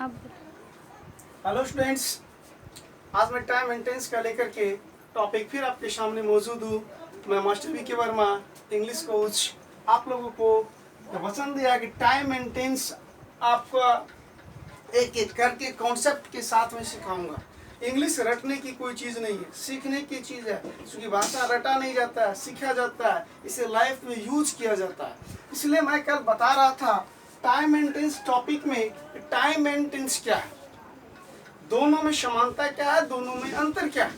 अब hello students, आज मैं टाइम मेंटेनेंस का लेकर के टॉपिक फिर आपके सामने मौजूद हूँ। मैं मास्टर वी के वर्मा, इंग्लिश कोच। आप लोगों को वचन दिया कि टाइम मेंटेनेंस आपका एक एक करके कॉन्सेप्ट के साथ में सिखाऊंगा। इंग्लिश रटने की कोई चीज़ नहीं है, सीखने की चीज़ है। क्योंकि भाषा रटा नहीं जाता है, सीखा जाता है, इसे लाइफ में यूज किया जाता है। इसलिए मैं कल बता रहा था टाइम मेंटेनेंस टॉपिक में, टाइम मेंटेनेंस क्या है, दोनों में समानता क्या है, दोनों में अंतर क्या है।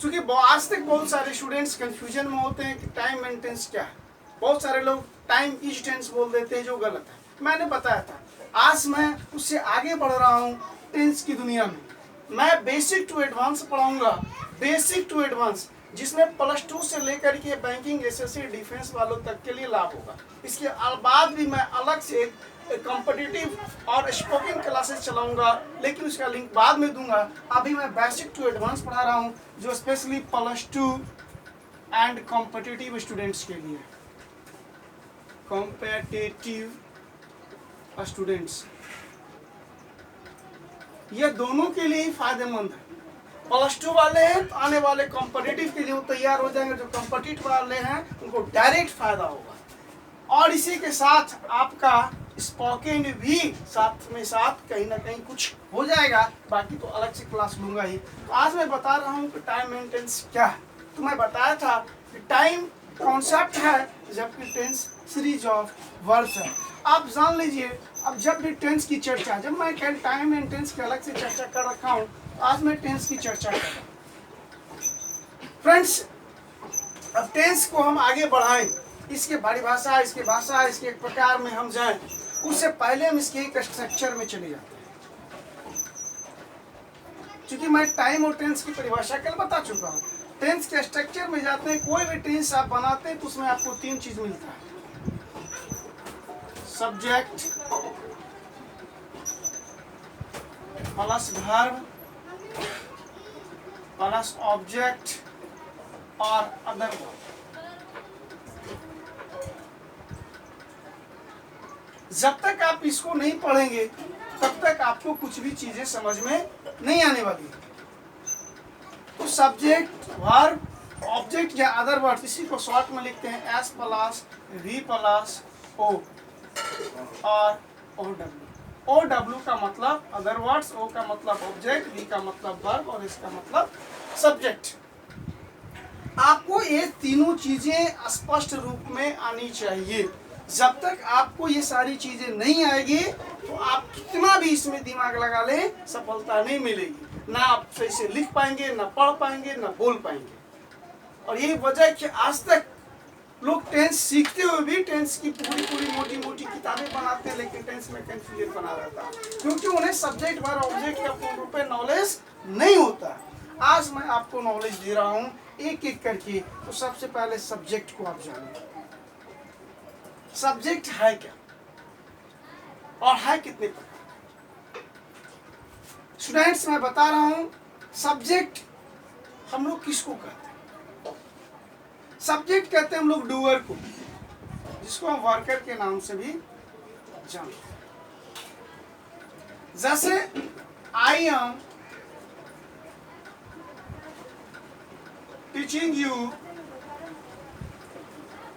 क्योंकि आज तक बहुत सारे स्टूडेंट्स कंफ्यूजन में होते हैं कि टाइम मेंटेनेंस क्या है। बहुत सारे लोग टाइम इज टेंस बोल देते हैं, जो गलत है। मैंने बताया था, आज मैं उससे आगे बढ़ रहा हूँ टेंस की दुनिया में। मैं बेसिक टू एडवांस पढ़ाऊंगा, बेसिक टू एडवांस, जिसमें +2 से लेकर के बैंकिंग, एसएससी, डिफेंस वालों तक के लिए लाभ होगा। इसके बाद भी मैं अलग से कॉम्पिटिटिव और स्पोकन क्लासेस चलाऊंगा, लेकिन उसका लिंक बाद में दूंगा। अभी मैं बेसिक टू एडवांस पढ़ा रहा हूं, जो स्पेशली +2 एंड कॉम्पिटिटिव स्टूडेंट्स के लिए, कॉम्पिटिटिव स्टूडेंट्स, ये दोनों के लिए ही फायदेमंद है। +2 वाले हैं तो आने वाले कॉम्पिटिटिव के लिए वो तैयार हो जाएंगे। जो कॉम्पिटिटिव वाले हैं उनको डायरेक्ट फायदा होगा। और इसी के साथ आपका स्पोकन भी साथ में साथ कहीं ना कहीं कुछ हो जाएगा। बाकी तो अलग से क्लास लूंगा ही। तो आज मैं बता रहा हूँ कि टाइम मेंटेनेंस क्या है। तो मैं बताया था कि टाइम कॉन्सेप्ट है, जबकि टेंस सीरीज ऑफ वर्ड्स है। आप जान लीजिए, अब जब भी टेंस की चर्चा, जब मैं कल टाइम एंड टेंस की अलग से चर्चा कर रखा हूँ, आज मैं टेंस की चर्चा कर रहा हूँ। फ्रेंड्स, अब टेंस को हम आगे बढ़ाएं, इसके परिभाषा, इसके भाषा, इसके एक प्रकार में हम जाएं, उससे पहले हम इसके एक स्ट्रक्चर में चले जाते हैं। क्योंकि मैं टाइम और टेंस की परिभाषा कल बता चुका हूँ। टेंस के स्ट्रक्चर में जाते हैं, कोई भी टेंस आप बनाते हैं तो उसमें आपको 3 चीज मिलता है: subject plus verb plus object और अदर वर्ब। जब तक आप इसको नहीं पढ़ेंगे तब तक आपको कुछ भी चीजें समझ में नहीं आने वाली। तो सब्जेक्ट, वर्ब, ऑब्जेक्ट या अदर वर्ड, इसी को शॉर्ट में लिखते हैं S plus V plus O और OW का मतलब अदर वर्ड्स, O का मतलब ऑब्जेक्ट, V का मतलब वर्ब और S का मतलब सब्जेक्ट। आपको ये तीनों चीजें स्पष्ट रूप में आनी चाहिए। जब तक आपको ये सारी चीजें नहीं आएगी तो आप कितना भी इसमें दिमाग लगा ले, सफलता नहीं मिलेगी। ना आप सही से लिख पाएंगे, ना पढ़ पाएंगे, ना बोल पाएंगे। और यही वजह है कि आज तक लोग टेंस सीखते हुए भी टेंस की पूरी मोटी मोटी किताबें बनाते हैं, लेकिन टेंस में कंफ्यूजन बना रहता है, क्योंकि उन्हें सब्जेक्ट वर्ब ऑब्जेक्ट का पूर्ण रूप में नॉलेज नहीं होता। आज मैं आपको नॉलेज दे रहा हूँ एक एक करके। तो सबसे पहले सब्जेक्ट को आप जानिए। सब्जेक्ट है क्या और है कितने प्रकार? स्टूडेंट्स, मैं बता रहा हूं, सब्जेक्ट हम लोग किसको कहते हैं? सब्जेक्ट कहते हैं हम लोग डूअर को, जिसको हम वर्कर के नाम से भी जानते हैं। जैसे I am teaching you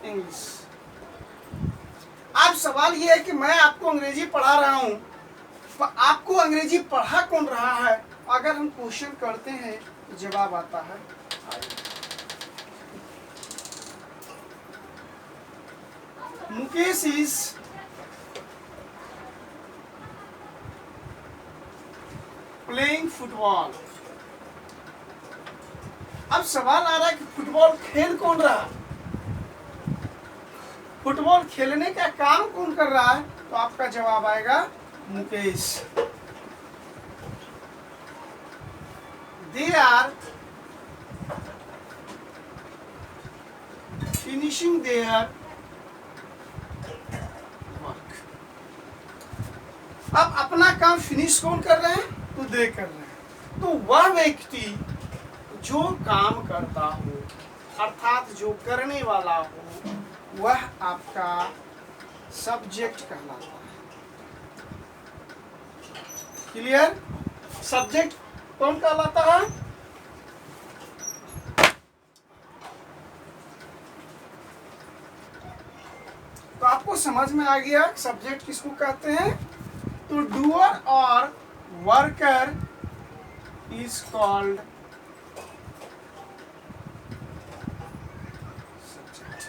English. अब सवाल यह है कि मैं आपको अंग्रेजी पढ़ा रहा हूं, तो आपको अंग्रेजी पढ़ा कौन रहा है? अगर हम क्वेश्चन करते हैं तो जवाब आता है मुकेश इज प्लेइंग फुटबॉल। अब सवाल आ रहा है कि फुटबॉल खेल कौन रहा है, फुटबॉल खेलने का काम कौन कर रहा है? तो आपका जवाब आएगा Mukesh. They are finishing their work. अब अपना काम फिनिश कौन कर रहे हैं? तो दे कर रहे हैं। तो वह व्यक्ति जो काम करता हो, अर्थात जो करने वाला हो, वह आपका सब्जेक्ट कहलाता है। क्लियर? सब्जेक्ट कौन कहलाता है? तो आपको समझ में आ गया सब्जेक्ट किसको कहते हैं? तो डूअर और worker is called subject.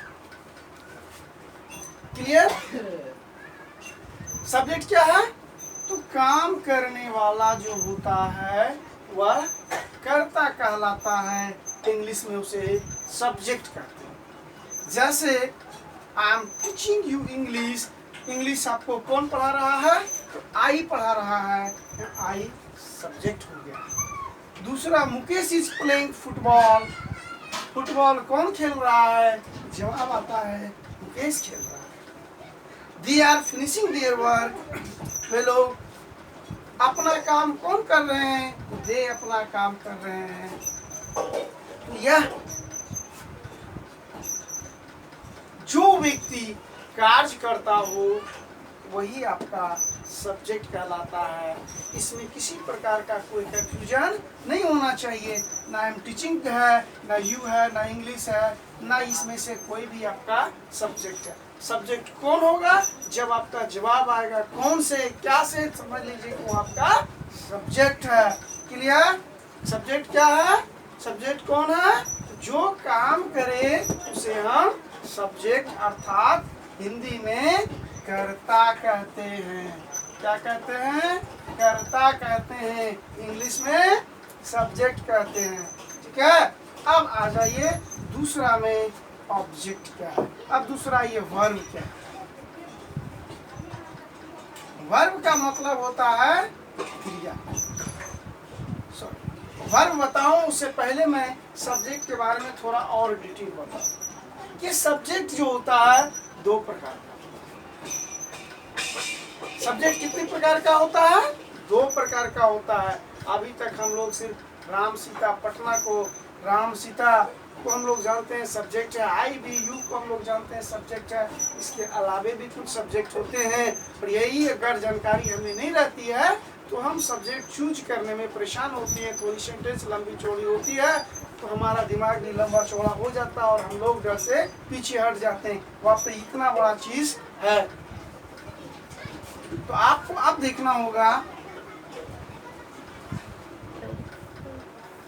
Clear? Subject क्या है? तो काम करने वाला जो होता है वह कर्ता कहलाता है, इंग्लिश में उसे सब्जेक्ट कहते हैं। जैसे I am teaching you English, English आपको कौन पढ़ा रहा है? तो आई पढ़ा रहा है, आई सब्जेक्ट हो गया। दूसरा, Mukesh is playing football, football कौन खेल रहा है? जवाब आता है मुकेश खेल रहा है। They are finishing their work, वे लोग अपना काम कौन कर रहे हैं? दे अपना काम कर रहे हैं। तो यह जो व्यक्ति कार्य करता हो वही आपका सब्जेक्ट कहलाता है। इसमें किसी प्रकार का कोई कंफ्यूजन नहीं होना चाहिए। ना आई एम टीचिंग है, ना यू है, ना इंग्लिश है, ना इसमें से कोई भी आपका सब्जेक्ट है। सब्जेक्ट कौन होगा? जब आपका जवाब आएगा कौन से क्या से, समझ लीजिए वो आपका सब्जेक्ट है। क्लियर? सब्जेक्ट क्या है? सब्जेक्ट कौन है? जो काम करे उसे हम सब्जेक्ट अर्थात हिंदी में कर्ता कहते हैं। क्या कहते हैं? कर्ता कहते हैं, इंग्लिश में सब्जेक्ट कहते हैं। ठीक है? अब आ जाइए दूसरा में ऑब्जेक्ट क्या है। अब दूसरा ये वर्ब क्या है? वर्ब का मतलब होता है क्रिया। वर्ब बताऊं उससे पहले मैं सब्जेक्ट के बारे में थोड़ा और डिटेल बताऊं। ये सब्जेक्ट जो होता है दो प्रकार का। सब्जेक्ट कितने प्रकार का होता है? दो प्रकार का होता है। अभी तक हम लोग सिर्फ राम सीता पटना को, राम सीता को हम लोग जानते हैं सब्जेक्ट है, आई भी यू को हम लोग जानते हैं सब्जेक्ट है। इसके अलावे भी कुछ सब्जेक्ट होते हैं, और यही अगर जानकारी हमें नहीं रहती है तो हम सब्जेक्ट चूज करने में परेशान होती है। थोड़ी सेंटेंस लंबी चौड़ी होती है तो हमारा दिमाग भी लंबा चौड़ा हो जाता है और हम लोग डर से पीछे हट जाते हैं। वहाँ पे इतना बड़ा चीज है। तो आपको अब देखना होगा,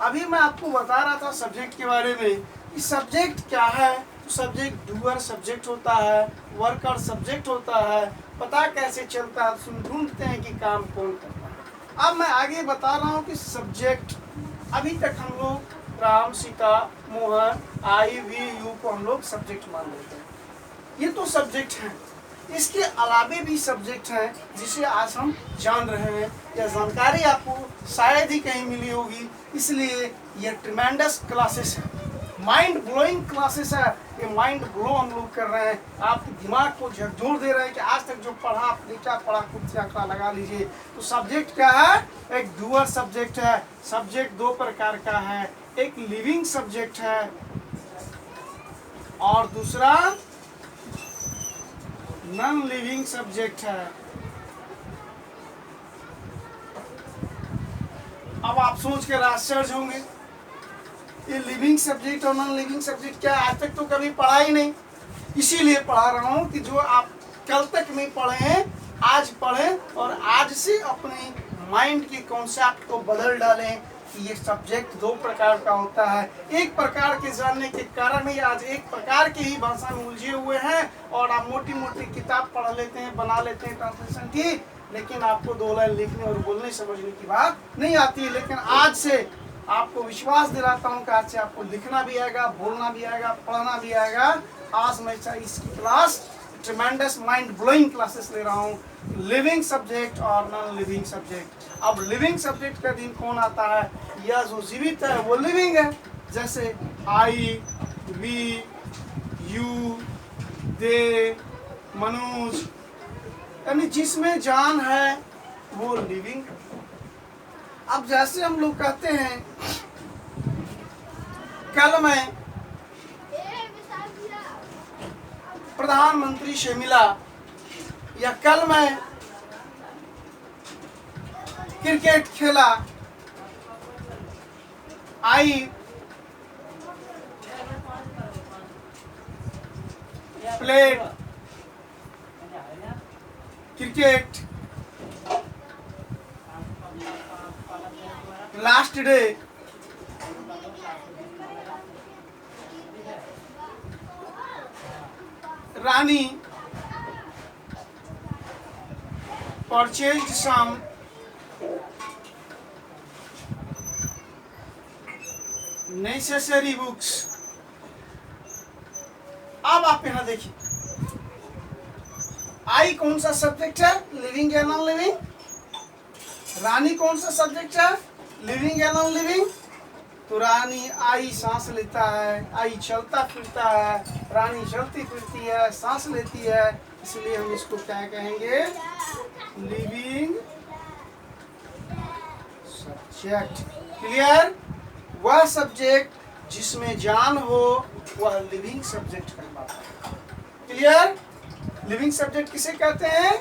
अभी मैं आपको बता रहा था सब्जेक्ट के बारे में कि सब्जेक्ट क्या है। सब्जेक्ट डूअर सब्जेक्ट होता है, वर्कर सब्जेक्ट होता है। पता कैसे चलता है? सुन ढूंढते हैं कि काम कौन करता है। अब मैं आगे बता रहा हूँ कि सब्जेक्ट, अभी तक हम लोग राम सीता मोहन आई वी यू को हम लोग सब्जेक्ट मान लेते हैं। ये तो सब्जेक्ट हैं। इसके अलावे भी सब्जेक्ट हैं जिसे आज हम जान रहे हैं। यह जानकारी आपको शायद ही कहीं मिली होगी, इसलिए ये ट्रिमेंडस क्लासेस है, माइंड ब्लोइंग क्लासेस है। ये माइंड ब्लो हम लोग कर रहे हैं, आपके दिमाग को झकझोर दे रहे हैं कि आज तक जो पढ़ा आपने क्या पढ़ा, खुद से आंकड़ा लगा लीजिए। तो सब्जेक्ट क्या है? एक डूअर सब्जेक्ट है। सब्जेक्ट दो प्रकार का है, एक लिविंग सब्जेक्ट है और दूसरा नॉन लिविंग सब्जेक्ट है। अब आप सोच कर आश्चर्य होंगे ये लिविंग सब्जेक्ट और नॉन लिविंग सब्जेक्ट क्या है? आज तक तो कभी पढ़ा ही नहीं, इसीलिए पढ़ा रहा हूँ कि जो आप कल तक नहीं पढ़े हैं आज पढ़ें और आज से अपने माइंड के कॉन्सेप्ट को बदल डालें कि ये सब्जेक्ट दो प्रकार का होता है। एक प्रकार के जानने के कारण ही आज एक प्रकार की ही भाषा में उलझे हुए हैं और आप मोटी मोटी किताब पढ़ लेते हैं, बना लेते हैं ट्रांसलेशन की, लेकिन आपको दो लाइन लिखने और बोलने समझने की बात नहीं आती है। लेकिन आज से आपको विश्वास दिलाता हूँ कि आज से आपको लिखना भी आएगा, बोलना भी आएगा, पढ़ना भी आएगा। आज मैं इसकी class tremendous mind blowing classes ले रहा हूँ, लिविंग सब्जेक्ट और नॉन लिविंग सब्जेक्ट। अब लिविंग सब्जेक्ट का दिन कौन आता है? यह जो जीवित है वो लिविंग है। जैसे आई, वी, यू, दे, मनोज, यानी जिसमें जान है वो लिविंग। अब जैसे हम लोग कहते हैं कल मैं प्रधानमंत्री से मिला, या कल मैं क्रिकेट खेला, I played cricket last day, Rani purchased some necessary books। अब आप यहां देखिए, आई कौन सा सब्जेक्ट है, लिविंग या नॉन लिविंग। रानी कौन सा सब्जेक्ट है, लिविंग या नॉन लिविंग। तो रानी आई सांस लेता है, आई चलता फिरता है, रानी चलती फिरती है, सांस लेती है, इसलिए हम इसको क्या कहेंगे, लिविंग सब्जेक्ट। क्लियर। वह सब्जेक्ट जिसमें जान हो वह लिविंग सब्जेक्ट कहलाता है। क्लियर। लिविंग सब्जेक्ट किसे कहते हैं,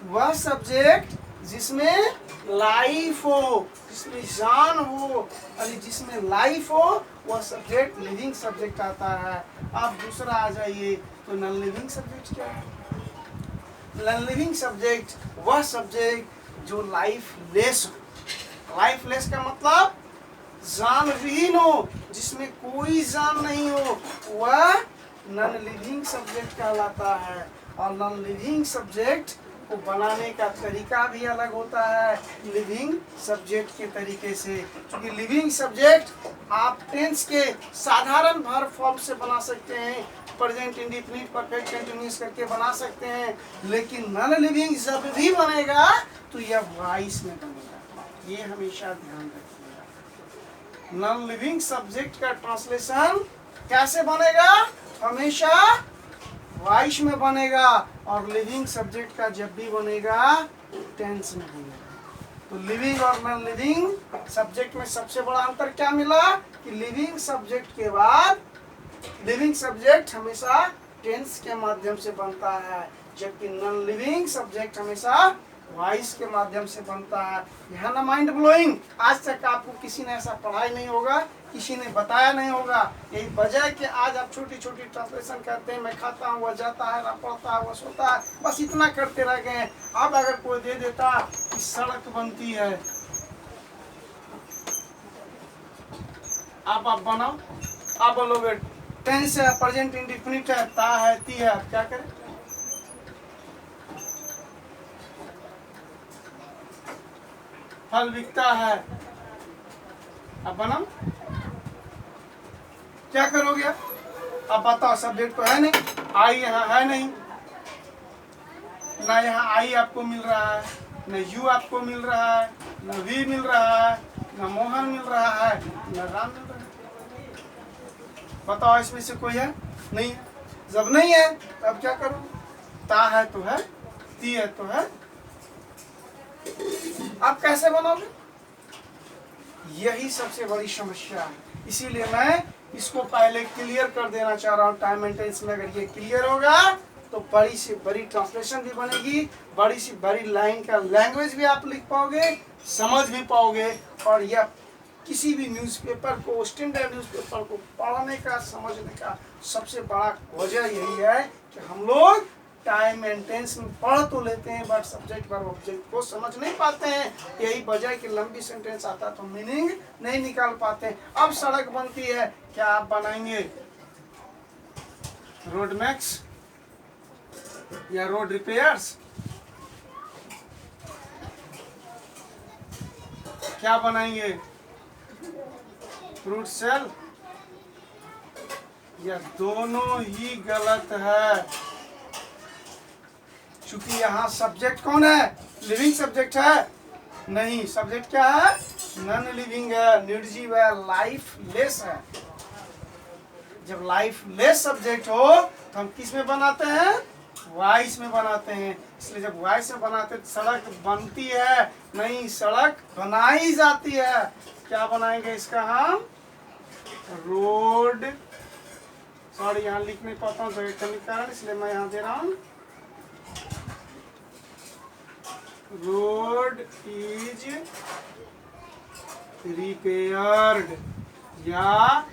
वह सब्जेक्ट जिसमें लाइफ हो, जिसमें जान हो, अरे जिसमें लाइफ हो, वह सब्जेक्ट लिविंग सब्जेक्ट आता है। अब दूसरा आ जाइए, तो नॉन लिविंग सब्जेक्ट क्या है। नॉन लिविंग सब्जेक्ट वह सब्जेक्ट जो लाइफ लेस हो। लाइफ लेस का मतलब जान विहीन हो, जिसमें कोई जान नहीं हो, वह नॉन लिविंग सब्जेक्ट कहलाता है। और नॉन लिविंग सब्जेक्ट को बनाने का तरीका भी अलग होता है लिविंग सब्जेक्ट के तरीके से। क्योंकि लिविंग सब्जेक्ट आप टेंस के साधारण वर्ब फॉर्म से बना सकते हैं, प्रेजेंट इंडेफिनिट परफेक्ट कंटीन्यूअस करके बना सकते हैं, लेकिन नॉन लिविंग जब भी बनेगा तो यह वॉइस में बनेगा, ये हमेशा ध्यान रखिएगा। नॉन लिविंग सब्जेक्ट का ट्रांसलेशन कैसे बनेगा, हमेशा वॉइस में बनेगा, और लिविंग सब्जेक्ट का जब भी बनेगा टेंस में बनेगा। तो लिविंग और नॉन लिविंग सब्जेक्ट में सबसे बड़ा अंतर क्या मिला कि लिविंग सब्जेक्ट के बाद लिविंग सब्जेक्ट हमेशा टेंस के माध्यम से बनता है, जबकि नॉन लिविंग सब्जेक्ट हमेशा वॉइस के माध्यम से बनता है। यह ना माइंड ब्लोइंग, आज तक आपको किसी ने ऐसा पढ़ाई नहीं होगा, किसी ने बताया नहीं होगा। यही वजह है कि आज आप छोटी छोटी ट्रांसलेशन करते हैं, मैं खाता हूँ वह जाता है, ना पढ़ता है वह सोता है, बस इतना करते रह गए। अब अगर कोई दे देता कि सड़क बनती है, आप बनाओ, आप बोलोगे टेंस है, प्रेजेंट इंडेफिनिट है, ता है, ती है, आप क्या करें। फल बिकता है, अब बनाओ, क्या करोगे अब बताओ। सब्जेक्ट तो है नहीं, आई यहाँ है नहीं, ना यहाँ आई आपको मिल रहा है, न यू आपको मिल रहा है, न वी मिल रहा है, न मोहन मिल रहा है, न राम मिल रहा है। बताओ इसमें से कोई है, नहीं है। जब नहीं है तब क्या करो, ता है तो है, ती है तो है, आप कैसे बनाओगे, यही सबसे बड़ी समस्या है। इसीलिए मैं इसको पहले क्लियर कर देना चाह रहा हूँ टाइम एंड टेंस में। अगर ये क्लियर होगा तो बड़ी से बड़ी ट्रांसलेशन भी बनेगी, बड़ी से बड़ी लाइन का लैंग्वेज भी आप लिख पाओगे, समझ भी पाओगे। और यह किसी भी न्यूज़पेपर को, स्टैंडर्ड न्यूज़पेपर को पढ़ने का, समझने का सबसे बड़ा वजह यही है कि हम लोग टाइम एंड टेंस में पढ़ तो लेते हैं, बट सब्जेक्ट वर्ब ऑब्जेक्ट को समझ नहीं पाते हैं। यही वजह कि लंबी सेंटेंस आता तो मीनिंग नहीं निकाल पाते। अब सड़क बनती है, क्या आप बनाएंगे रोड मैक्स या रोड रिपेयर्स, क्या बनाएंगे फ्रूट सेल, या दोनों ही गलत है। चूंकि यहाँ सब्जेक्ट कौन है, लिविंग सब्जेक्ट है, नहीं, सब्जेक्ट क्या है, नॉन लिविंग है, निर्जीव है, लाइफ लेस है। जब लाइफ लेस सब्जेक्ट हो तो हम किस में बनाते हैं, वॉइस में बनाते हैं। इसलिए जब वॉइस में बनाते हैं सड़क बनती है, नहीं, सड़क बनाई जाती है। क्या बनाएंगे इसका हम, रोड, सॉरी यहाँ लिख नहीं पाता हूँ जगह कमी कारण, इसलिए मैं यहाँ दे रहा हूँ रोड इज रिपेयर्ड या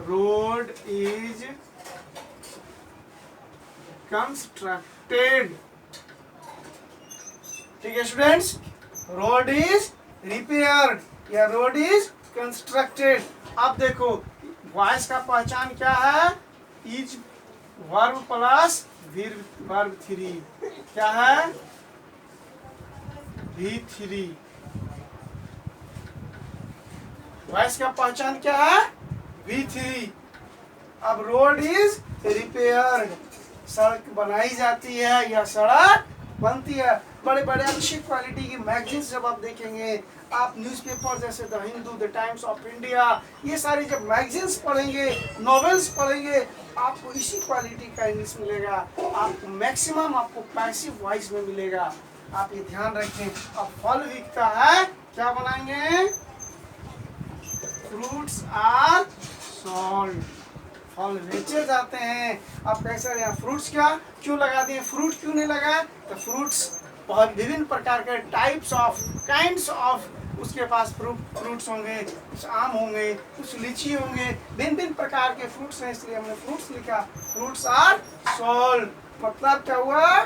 रोड इज कंस्ट्रक्टेड। ठीक है स्टूडेंट्स, रोड इज रिपेयर्ड या रोड इज कंस्ट्रक्टेड। अब देखो वॉइस का पहचान क्या है, is verb plus verb three, क्या है V3। वॉइस का पहचान क्या है V3। अब रोड इज रिपेयर्ड, सड़क बनाई जाती है या सड़क बनती है। बड़े बड़े अच्छी क्वालिटी की मैगजीन्स जब आप देखेंगे, आप न्यूज़पेपर जैसे the Hindu, the times of India, ये सारी जब मैगजीन्स पढ़ेंगे, नॉवेल्स पढ़ेंगे, आपको इसी क्वालिटी का इंग्लिश मिलेगा। आपको मैक्सिमम आपको पैसिव वॉइस में मिलेगा। आप ये ध्यान रखें। अब फल बिकता है, क्या बनाएंगे, फ्रूट्स आर सोल्ड, फल बेचे जाते हैं। आप कैसे यहाँ फ्रूट्स क्या क्यों लगा दिए, फ्रूट क्यों नहीं लगा, तो फ्रूट्स बहुत विभिन्न प्रकार के टाइप्स ऑफ काइंड्स ऑफ उसके पास फ्रूट्स होंगे, कुछ आम होंगे, कुछ लीची होंगे, भिन्न भिन्न प्रकार के फ्रूट्स हैं, इसलिए हमने फ्रूट्स लिखा। फ्रूट्स आर सोल्ड मतलब क्या हुआ,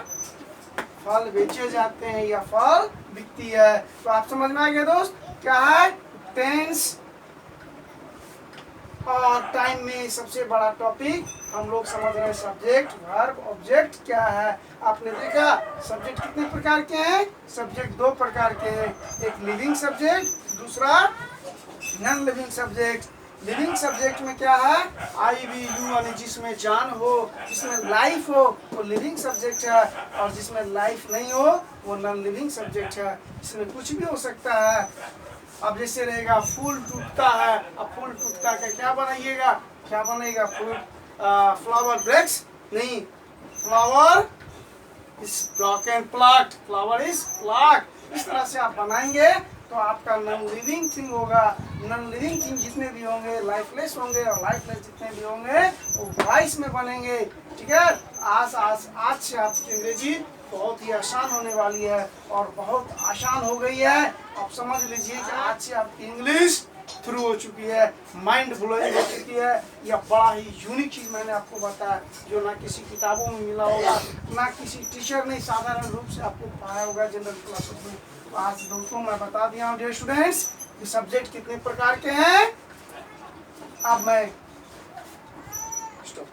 फल बेचे जाते हैं या फल बिकती है। तो आप समझ में आ गए दोस्त, क्या है टेंस और टाइम में सबसे बड़ा टॉपिक हम लोग समझ रहे हैं सब्जेक्ट, वर्ब, ऑब्जेक्ट क्या है। आपने देखा सब्जेक्ट कितने प्रकार के हैं, सब्जेक्ट दो प्रकार के हैं, एक लिविंग सब्जेक्ट, दूसरा non living subject. Living subject में क्या है, IVU यानी जिसमें जान हो, जिसमें लाइफ हो, वो लिविंग सब्जेक्ट है, और जिसमें लाइफ नहीं हो वो नॉन लिविंग सब्जेक्ट है। इसमें कुछ भी हो सकता है। अब जैसे रहेगा फूल टूटता है, अब फूल टूटता है क्या बनाइएगा, क्या बनेगा, फ्लावर ब्रेक्स नहीं, flower is broken plot, flower is plot. इस तरह से आप बनाएंगे तो आपका नॉन लिविंग थिंग होगा। नॉन लिविंग थिंग जितने भी होंगे लाइफलेस होंगे, और लाइफलेस जितने भी होंगे वो वॉइस में बनेंगे। ठीक है, आज से आपकी अंग्रेजी बहुत ही आसान होने वाली है, और बहुत आसान हो गई है। आप समझ लीजिए कि आज से आपकी इंग्लिश थ्रू हो चुकी है, माइंड ब्लोइंग हो चुकी है। यह बड़ा ही यूनिक चीज़ मैंने आपको बताया, जो ना किसी किताबों में मिला होगा, ना किसी टीचर ने साधारण रूप से आपको पढ़ाया होगा जनरल क्लासेस में। तो आज दोस्तों मैं बता दिया हूँ डियर स्टूडेंट्स कि सब्जेक्ट कितने प्रकार के हैं। अब मैं